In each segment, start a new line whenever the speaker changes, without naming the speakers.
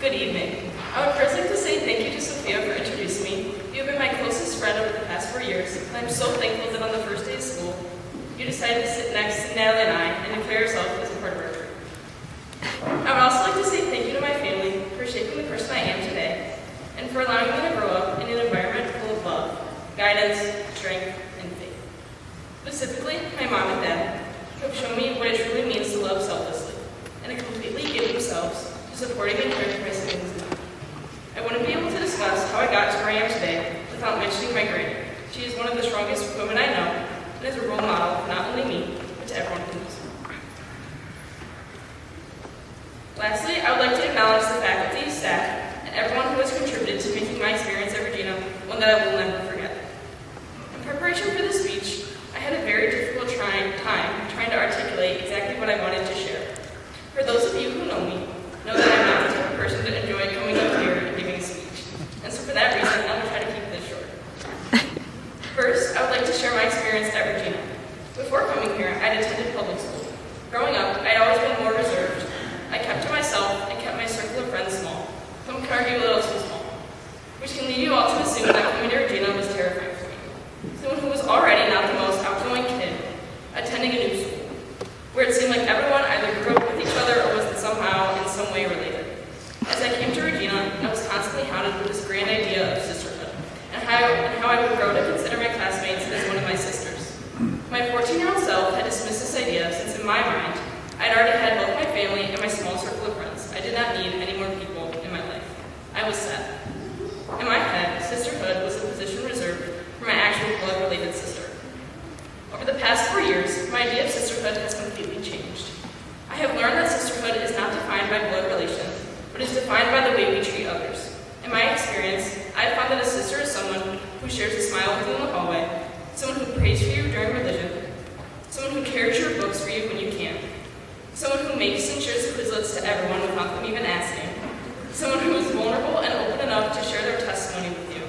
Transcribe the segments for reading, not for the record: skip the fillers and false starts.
Good evening. I would first like to say thank you to Sophia for introducing me. You have been my closest friend over the past 4 years, and I'm so thankful that on the first day of school, you decided to sit next to Natalie and I and declare yourself as a part of our group. I would also like to say thank you to my family for shaping the person I am today, and for allowing me to grow up in an environment full of love, guidance, strength, and faith. Specifically, my mom and dad, who have shown me what it truly means to love selflessly, and to completely give themselves to supporting and caring for my siblings and I. I wouldn't be able to discuss how I got to where I am today without mentioning my granny. She is one of the strongest women I know, and is a role model for not only me, but to everyone who knows her. Lastly, I would like to acknowledge the faculty, staff, and everyone who has contributed to making my experience at Regina one that I will never forget. In preparation for this speech, I had a very difficult time trying to articulate exactly what I wanted to share. For those of you who know me, know that I'm not the type of person to enjoy coming up here and giving a speech. And so for that reason, I will try to keep this short. First, I would like to share my experience at Regina. Before coming here, I'd attended public school. Growing up, I'd always been more reserved. I kept to myself and kept my circle of friends small. Some could argue a little too small, which can lead you all to assume that coming to Regina was terrifying for me. Someone who was already not the most outgoing kid, attending a new school, where it seemed like everyone either grew up with each other or was somehow in some way related. As I came to Regina, I was constantly hounded with this grand idea of sisterhood, and how I would grow to consider my classmates as one of my sisters. My 14-year-old self had dismissed this idea since in my mind, I'd already had both my family and my small circle of friends. I did not need any more people in my life. I was set. In my head, sisterhood was a position reserved for my actual blood-related sister. Over the past 4 years, my idea of sisterhood has completely changed. I have learned that sisterhood is not defined by blood relation, but is defined by the way we treat others. In my experience, I have found that a sister is someone who shares a smile with you in the hallway, someone who prays for you during religion, someone who carries your books for you when you can't, someone who makes and shares Quizlets to everyone without them even asking, someone who is vulnerable and open enough to share their testimony with you,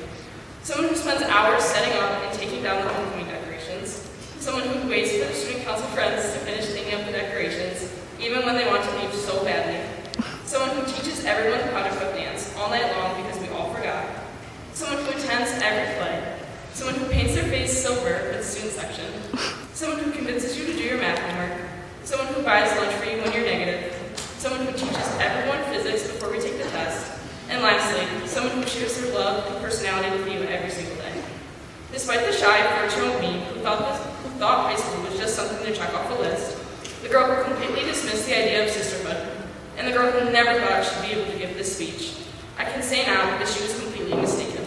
someone who spends hours setting up and taking down the homecoming decorations, someone who waits for the student council friends to finish taking up the decorations, even when they want to leave so badly, someone who teaches everyone how to cook dance all night long because we all forgot, someone who attends every play, someone who paints their face silver for the student section, someone who convinces you to do your math homework, someone who buys lunch for you when you're negative, someone who teaches everyone physics before we take the test, and lastly, someone who shares their love and personality with you every single day. Despite the shy, virtual me who thought high school was just something to check off a list, the girl who completely dismissed the idea of sisterhood, and the girl who never thought she'd be able to give this speech, I can say now that she was completely mistaken.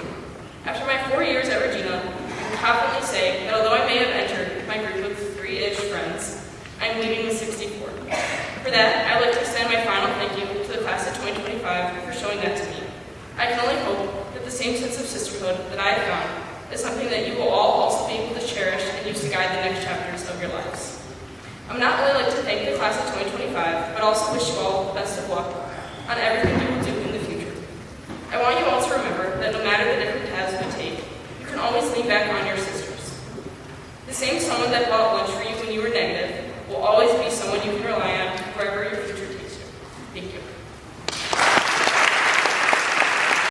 After my 4 years at Regina, I can confidently say that although I may have entered my group of 3-ish friends, I'm leaving with 64. For that, I'd like to extend my final thank you to the class of 2025 for showing that to me. I can only hope that the same sense of sisterhood that I have found is something that you will all also be able to cherish and use to guide the next chapters of your lives. I would not only like to thank the class of 2025, but also wish you all the best of luck on everything you will do in the future. I want you all to remember that no matter the different paths we take, you can always lean back on your sisters. The same someone that bought lunch for you when you were negative will always be someone you can rely on wherever your future